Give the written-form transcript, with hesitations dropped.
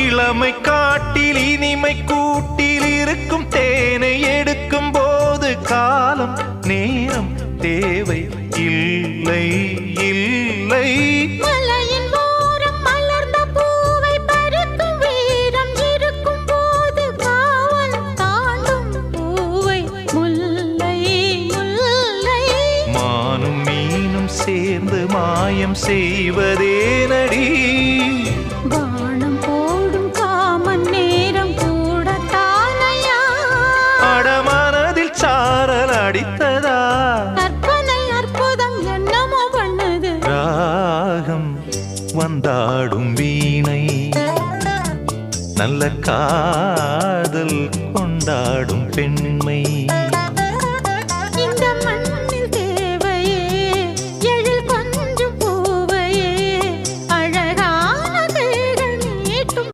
இளமை காட்டில் இனிமை கூட்டில் இருக்கும் தேனை எடுக்கும் போது காலம் நேரம் தேவை இல்லை இல்லை. மலையின் ஓரம் மலர்ந்த பூவை பறிக்கும் வீரம் இருக்கும் போது காவல் தாண்டும் பூவை முல்லை முல்லை. மானும் மீனும் சேர்ந்து மாயம் செய்வதேனடி? வானம் போடும் காமன் நேரம் கூட தானையா? அடமனதில் சாரல் அடித்ததா? கற்பனை அற்புதம் என்னமோ பண்ணுது. ராகம் வந்தாடும் வீணை, நல்ல காதல் கொண்டாடும் பெண்மை.